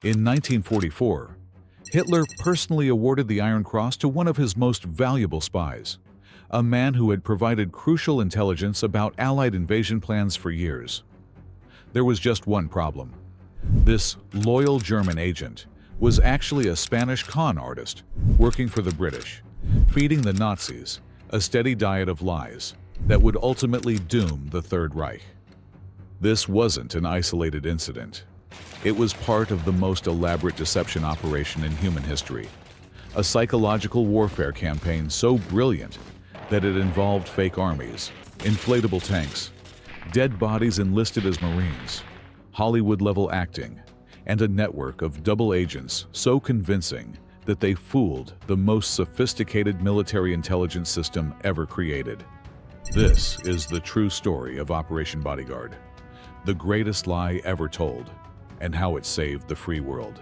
In 1944, Hitler personally awarded the Iron Cross to one of his most valuable spies, a man who had provided crucial intelligence about Allied invasion plans for years. There was just one problem. This loyal German agent was actually a Spanish con artist working for the British, feeding the Nazis a steady diet of lies that would ultimately doom the Third Reich. This wasn't an isolated incident. It was part of the most elaborate deception operation in human history, a psychological warfare campaign so brilliant that it involved fake armies, inflatable tanks, dead bodies enlisted as Marines, Hollywood-level acting, and a network of double agents so convincing that they fooled the most sophisticated military intelligence system ever created. This is the true story of Operation Bodyguard, the greatest lie ever told, and how it saved the free world.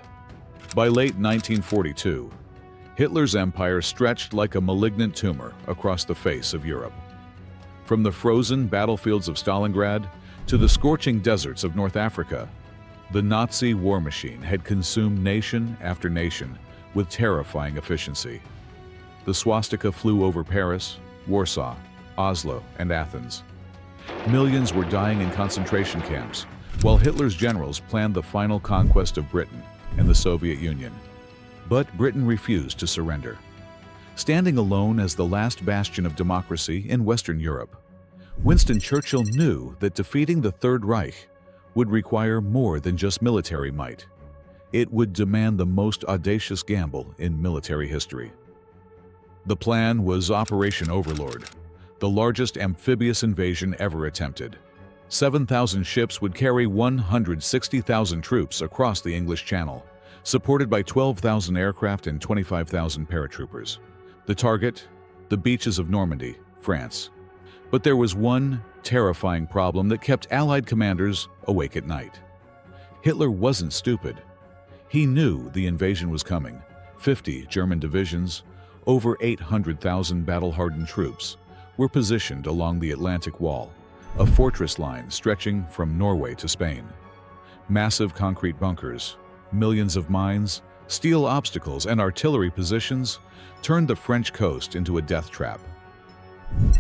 By late 1942, Hitler's empire stretched like a malignant tumor across the face of Europe. From the frozen battlefields of Stalingrad to the scorching deserts of North Africa, the Nazi war machine had consumed nation after nation with terrifying efficiency. The swastika flew over Paris, Warsaw, Oslo, and Athens. Millions were dying in concentration camps, while Hitler's generals planned the final conquest of Britain and the Soviet Union. But Britain refused to surrender. Standing alone as the last bastion of democracy in Western Europe, Winston Churchill knew that defeating the Third Reich would require more than just military might. It would demand the most audacious gamble in military history. The plan was Operation Overlord, the largest amphibious invasion ever attempted. 7,000 ships would carry 160,000 troops across the English Channel, supported by 12,000 aircraft and 25,000 paratroopers. The target? The beaches of Normandy, France. But there was one terrifying problem that kept Allied commanders awake at night. Hitler wasn't stupid. He knew the invasion was coming. 50 German divisions, over 800,000 battle-hardened troops, were positioned along the Atlantic Wall, a fortress line stretching from Norway to Spain. Massive concrete bunkers, millions of mines, steel obstacles, and artillery positions turned the French coast into a death trap.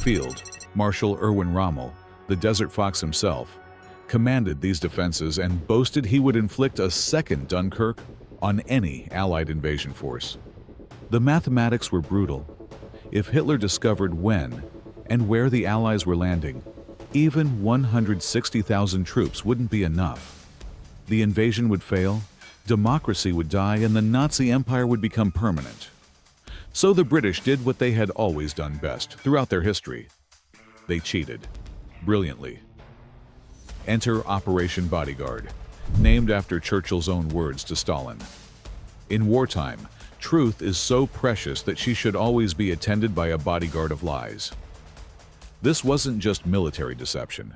Field Marshal Erwin Rommel, the Desert Fox himself, commanded these defenses and boasted he would inflict a second Dunkirk on any Allied invasion force. The mathematics were brutal. If Hitler discovered when and where the Allies were landing, even 160,000 troops wouldn't be enough. The invasion would fail, democracy would die, and the Nazi Empire would become permanent. So the British did what they had always done best throughout their history. They cheated, brilliantly. Enter Operation Bodyguard, named after Churchill's own words to Stalin. In wartime, truth is so precious that she should always be attended by a bodyguard of lies. This wasn't just military deception.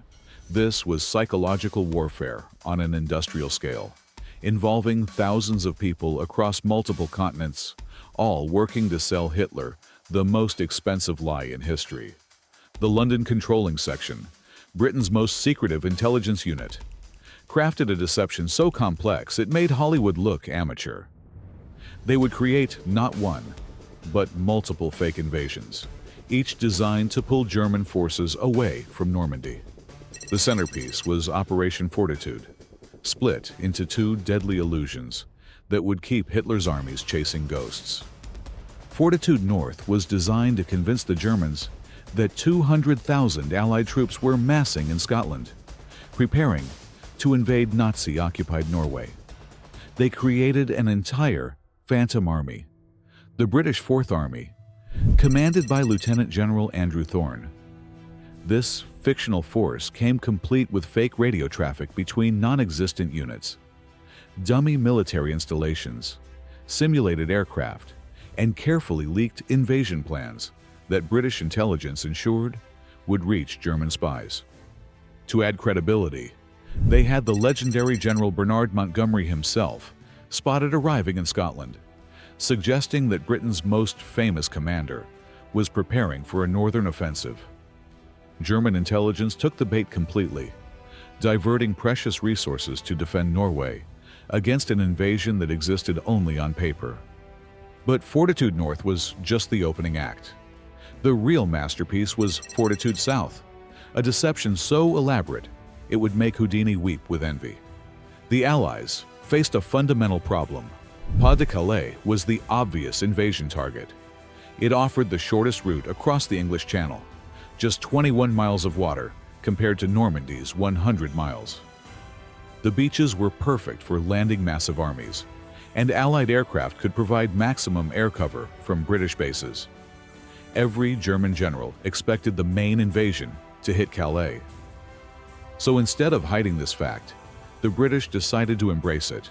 This was psychological warfare on an industrial scale, involving thousands of people across multiple continents, all working to sell Hitler the most expensive lie in history. The London Controlling Section, Britain's most secretive intelligence unit, crafted a deception so complex it made Hollywood look amateur. They would create not one, but multiple fake invasions, each designed to pull German forces away from Normandy. The centerpiece was Operation Fortitude, split into two deadly illusions that would keep Hitler's armies chasing ghosts. Fortitude North was designed to convince the Germans that 200,000 Allied troops were massing in Scotland, preparing to invade Nazi-occupied Norway. They created an entire Phantom Army, the British Fourth Army, commanded by Lieutenant General Andrew Thorne. This fictional force came complete with fake radio traffic between non-existent units, dummy military installations, simulated aircraft, and carefully leaked invasion plans that British intelligence ensured would reach German spies. To add credibility, they had the legendary General Bernard Montgomery himself spotted arriving in Scotland, suggesting that Britain's most famous commander was preparing for a northern offensive. German intelligence took the bait completely, diverting precious resources to defend Norway against an invasion that existed only on paper. But Fortitude North was just the opening act. The real masterpiece was Fortitude South, a deception so elaborate it would make Houdini weep with envy. The Allies faced a fundamental problem. Pas-de-Calais was the obvious invasion target. It offered the shortest route across the English Channel, just 21 miles of water compared to Normandy's 100 miles. The beaches were perfect for landing massive armies, and Allied aircraft could provide maximum air cover from British bases. Every German general expected the main invasion to hit Calais. So instead of hiding this fact, the British decided to embrace it.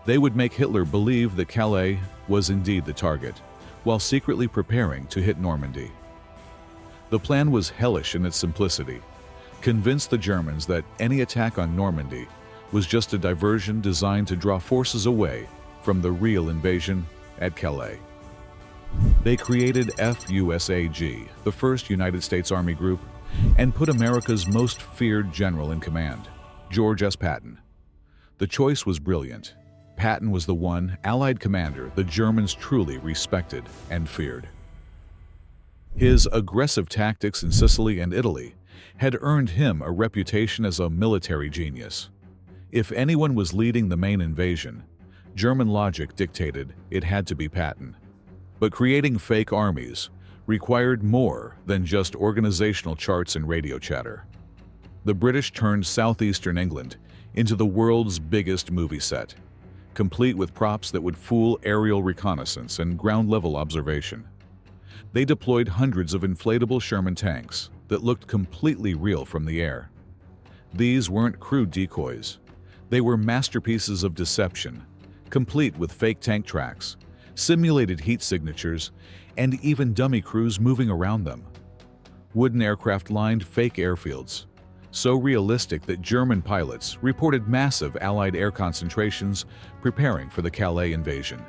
They would make Hitler believe that Calais was indeed the target, while secretly preparing to hit Normandy. The plan was hellish in its simplicity. Convince the Germans that any attack on Normandy was just a diversion designed to draw forces away from the real invasion at Calais. They created FUSAG, the first United States Army group, and put America's most feared general in command, George S. Patton. The choice was brilliant. Patton was the one Allied commander the Germans truly respected and feared. His aggressive tactics in Sicily and Italy had earned him a reputation as a military genius. If anyone was leading the main invasion, German logic dictated it had to be Patton. But creating fake armies required more than just organizational charts and radio chatter. The British turned southeastern England into the world's biggest movie set, complete with props that would fool aerial reconnaissance and ground-level observation. They deployed hundreds of inflatable Sherman tanks that looked completely real from the air. These weren't crude decoys. They were masterpieces of deception, complete with fake tank tracks, simulated heat signatures, and even dummy crews moving around them. Wooden aircraft lined fake airfields, so realistic that German pilots reported massive Allied air concentrations preparing for the Calais invasion.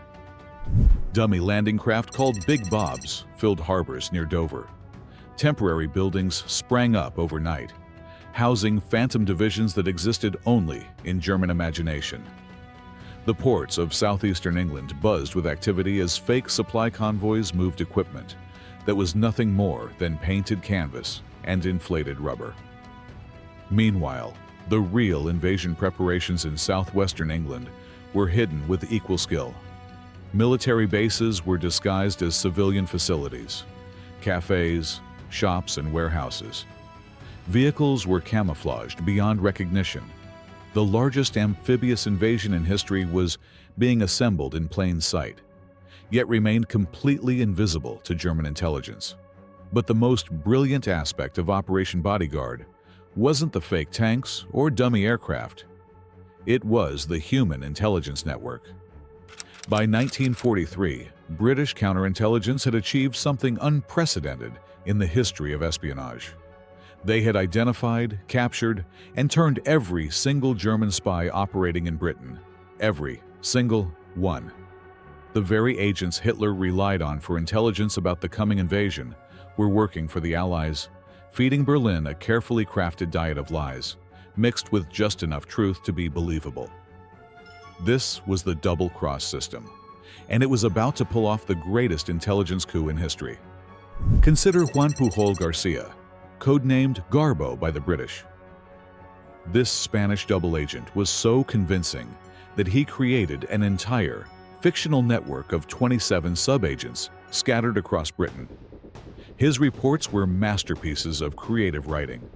Dummy landing craft called Big Bobs filled harbors near Dover. Temporary buildings sprang up overnight, housing phantom divisions that existed only in German imagination. The ports of southeastern England buzzed with activity as fake supply convoys moved equipment that was nothing more than painted canvas and inflated rubber. Meanwhile, the real invasion preparations in southwestern England were hidden with equal skill. Military bases were disguised as civilian facilities, cafes, shops, and warehouses. Vehicles were camouflaged beyond recognition. The largest amphibious invasion in history was being assembled in plain sight, yet remained completely invisible to German intelligence. But the most brilliant aspect of Operation Bodyguard wasn't the fake tanks or dummy aircraft. It was the human intelligence network. By 1943, British counterintelligence had achieved something unprecedented in the history of espionage. They had identified, captured, and turned every single German spy operating in Britain. Every single one. The very agents Hitler relied on for intelligence about the coming invasion were working for the Allies, feeding Berlin a carefully crafted diet of lies, mixed with just enough truth to be believable. This was the double-cross system, and it was about to pull off the greatest intelligence coup in history. Consider Juan Pujol Garcia, codenamed Garbo by the British. This Spanish double agent was so convincing that he created an entire fictional network of 27 sub-agents scattered across Britain. His reports were masterpieces of creative writing,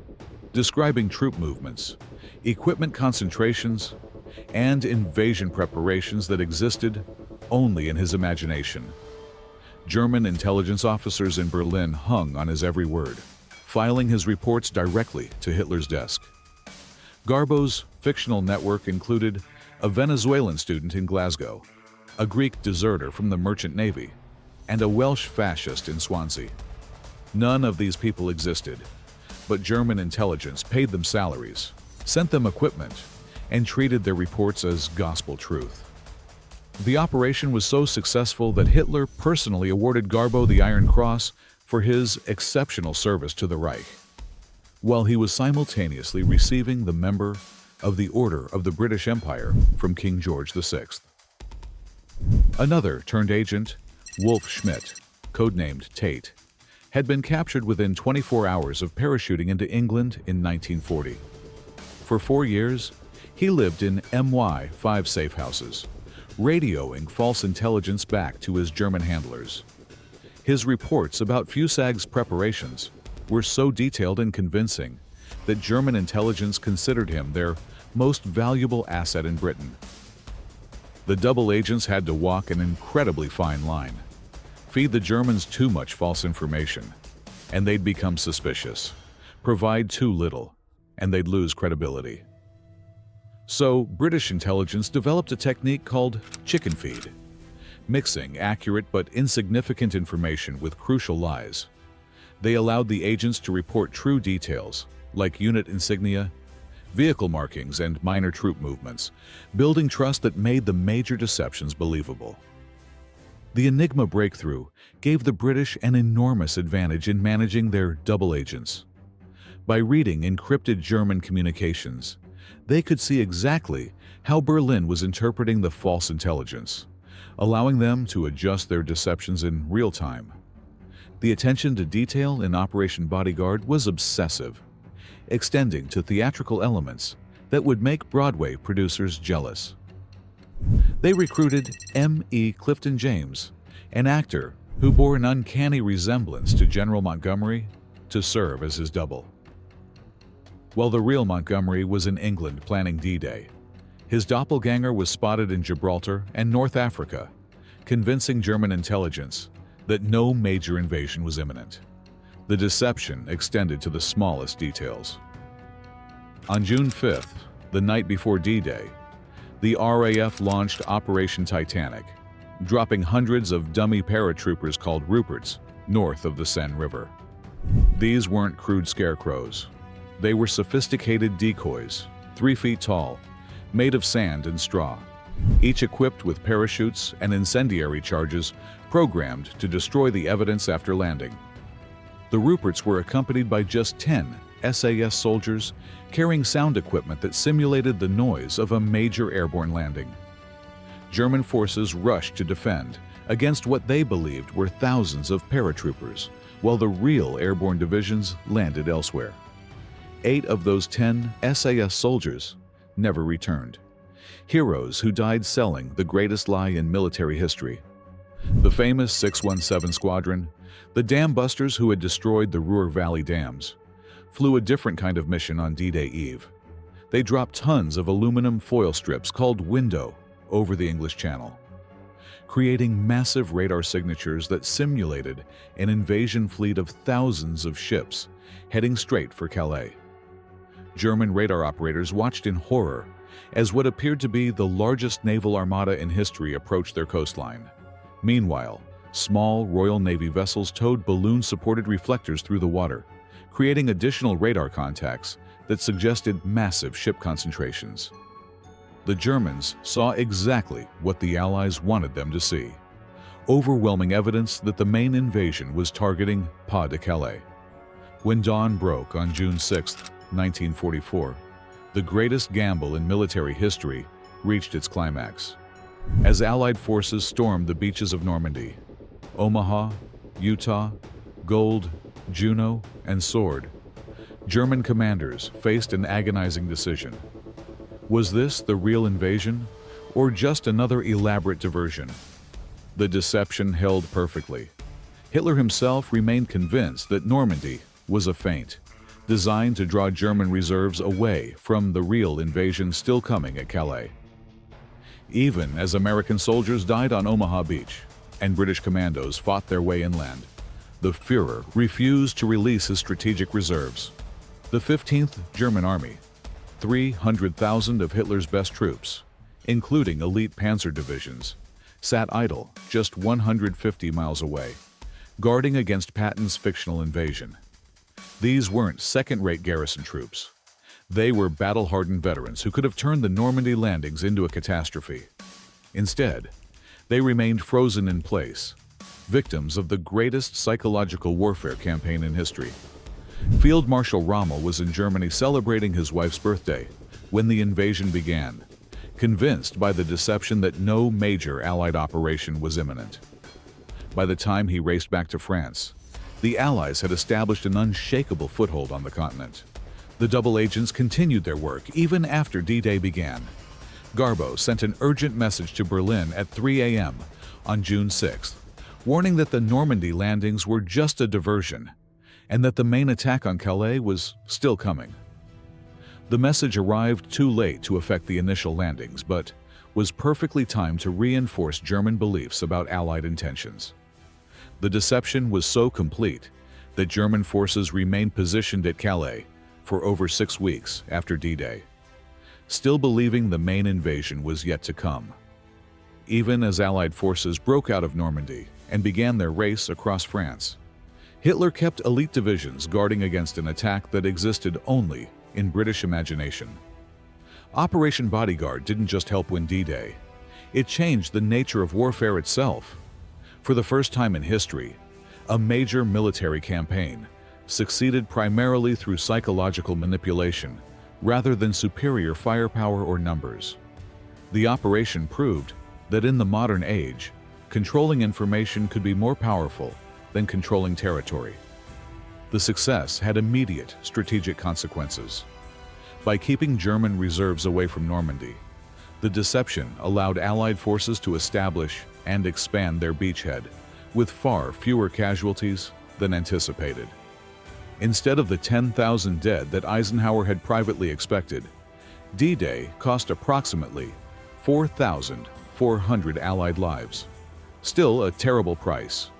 describing troop movements, equipment concentrations, and invasion preparations that existed only in his imagination. German intelligence officers in Berlin hung on his every word, filing his reports directly to Hitler's desk. Garbo's fictional network included a Venezuelan student in Glasgow, a Greek deserter from the Merchant Navy, and a Welsh fascist in Swansea. None of these people existed, but German intelligence paid them salaries, sent them equipment, and treated their reports as gospel truth. The operation was so successful that Hitler personally awarded Garbo the Iron Cross for his exceptional service to the Reich, while he was simultaneously receiving the Member of the Order of the British Empire from King George VI. Another turned agent, Wolf Schmidt, codenamed Tate, had been captured within 24 hours of parachuting into England in 1940. For 4 years, he lived in MY5 safe houses, radioing false intelligence back to his German handlers. His reports about Fusag's preparations were so detailed and convincing that German intelligence considered him their most valuable asset in Britain. The double agents had to walk an incredibly fine line. Feed the Germans too much false information, and they'd become suspicious. Provide too little, and they'd lose credibility. So, British intelligence developed a technique called chicken feed, mixing accurate but insignificant information with crucial lies. They allowed the agents to report true details, like unit insignia, vehicle markings, and minor troop movements, building trust that made the major deceptions believable. The Enigma breakthrough gave the British an enormous advantage in managing their double agents. By reading encrypted German communications, they could see exactly how Berlin was interpreting the false intelligence, allowing them to adjust their deceptions in real time. The attention to detail in Operation Bodyguard was obsessive, extending to theatrical elements that would make Broadway producers jealous. They recruited M.E. Clifton James, an actor who bore an uncanny resemblance to General Montgomery, to serve as his double. While the real Montgomery was in England planning D-Day, his doppelganger was spotted in Gibraltar and North Africa, convincing German intelligence that no major invasion was imminent. The deception extended to the smallest details. On June 5th, the night before D-Day, the RAF launched Operation Titanic, dropping hundreds of dummy paratroopers called Ruperts north of the Seine River. These weren't crude scarecrows. They were sophisticated decoys, 3 feet tall, made of sand and straw, each equipped with parachutes and incendiary charges programmed to destroy the evidence after landing. The Ruperts were accompanied by just 10 SAS soldiers carrying sound equipment that simulated the noise of a major airborne landing. German forces rushed to defend against what they believed were thousands of paratroopers, while the real airborne divisions landed elsewhere. 8 of those 10 SAS soldiers never returned. Heroes who died selling the greatest lie in military history. The famous 617 Squadron, the dam busters who had destroyed the Ruhr Valley dams, flew a different kind of mission on D-Day Eve. They dropped tons of aluminum foil strips called window over the English Channel, creating massive radar signatures that simulated an invasion fleet of thousands of ships heading straight for Calais. German radar operators watched in horror as what appeared to be the largest naval armada in history approached their coastline. Meanwhile, small Royal Navy vessels towed balloon-supported reflectors through the water, creating additional radar contacts that suggested massive ship concentrations. The Germans saw exactly what the Allies wanted them to see: overwhelming evidence that the main invasion was targeting Pas-de-Calais. When dawn broke on June 6, 1944, the greatest gamble in military history reached its climax. As Allied forces stormed the beaches of Normandy, Omaha, Utah, Gold, Juno, and Sword, German commanders faced an agonizing decision. Was this the real invasion, or just another elaborate diversion? The deception held perfectly. Hitler himself remained convinced that Normandy was a feint, designed to draw German reserves away from the real invasion still coming at Calais. Even as American soldiers died on Omaha Beach and British commandos fought their way inland, the Führer refused to release his strategic reserves. The 15th German Army, 300,000 of Hitler's best troops, including elite panzer divisions, sat idle just 150 miles away, guarding against Patton's fictional invasion. These weren't second-rate garrison troops. They were battle-hardened veterans who could have turned the Normandy landings into a catastrophe. Instead, they remained frozen in place, victims of the greatest psychological warfare campaign in history. Field Marshal Rommel was in Germany celebrating his wife's birthday when the invasion began, convinced by the deception that no major Allied operation was imminent. By the time he raced back to France, the Allies had established an unshakable foothold on the continent. The double agents continued their work even after D-Day began. Garbo sent an urgent message to Berlin at 3 a.m. on June 6th, warning that the Normandy landings were just a diversion and that the main attack on Calais was still coming. The message arrived too late to affect the initial landings, but was perfectly timed to reinforce German beliefs about Allied intentions. The deception was so complete that German forces remained positioned at Calais for over 6 weeks after D-Day, still believing the main invasion was yet to come. Even as Allied forces broke out of Normandy and began their race across France, Hitler kept elite divisions guarding against an attack that existed only in British imagination. Operation Bodyguard didn't just help win D-Day, it changed the nature of warfare itself. For the first time in history, a major military campaign succeeded primarily through psychological manipulation rather than superior firepower or numbers. The operation proved that in the modern age, controlling information could be more powerful than controlling territory. The success had immediate strategic consequences. By keeping German reserves away from Normandy, the deception allowed Allied forces to establish and expand their beachhead with far fewer casualties than anticipated. Instead of the 10,000 dead that Eisenhower had privately expected, D-Day cost approximately 4,400 Allied lives. Still a terrible price,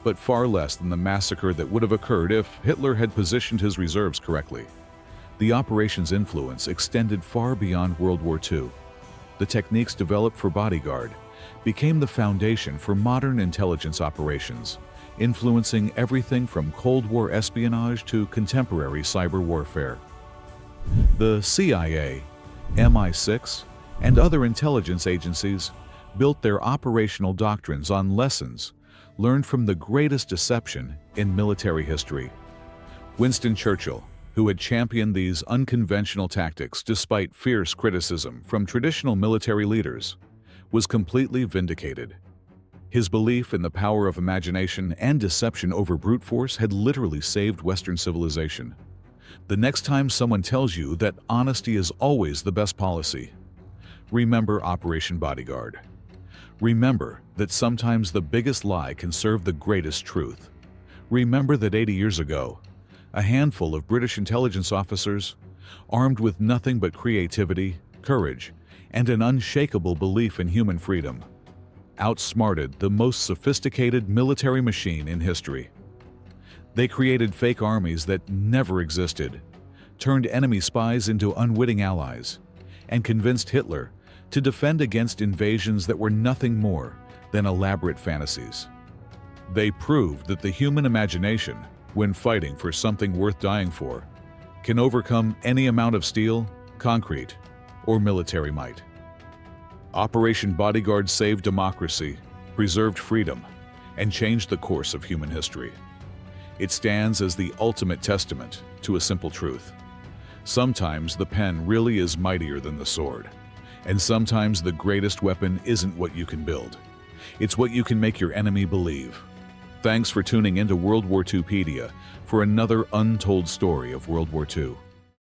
but far less than the massacre that would have occurred if Hitler had positioned his reserves correctly. The operation's influence extended far beyond World War II. The techniques developed for Bodyguard became the foundation for modern intelligence operations, influencing everything from Cold War espionage to contemporary cyber warfare. The CIA, MI6, and other intelligence agencies built their operational doctrines on lessons learned from the greatest deception in military history. Winston Churchill, who had championed these unconventional tactics despite fierce criticism from traditional military leaders, was completely vindicated. His belief in the power of imagination and deception over brute force had literally saved Western civilization. The next time someone tells you that honesty is always the best policy, remember Operation Bodyguard. Remember that sometimes the biggest lie can serve the greatest truth. Remember that 80 years ago, a handful of British intelligence officers, armed with nothing but creativity, courage, and an unshakable belief in human freedom, outsmarted the most sophisticated military machine in history. They created fake armies that never existed, turned enemy spies into unwitting allies, and convinced Hitler to defend against invasions that were nothing more than elaborate fantasies. They proved that the human imagination, when fighting for something worth dying for, can overcome any amount of steel, concrete, or military might. Operation Bodyguard saved democracy, preserved freedom, and changed the course of human history. It stands as the ultimate testament to a simple truth. Sometimes the pen really is mightier than the sword, and sometimes the greatest weapon isn't what you can build. It's what you can make your enemy believe. Thanks for tuning into World War IIpedia for another untold story of World War II.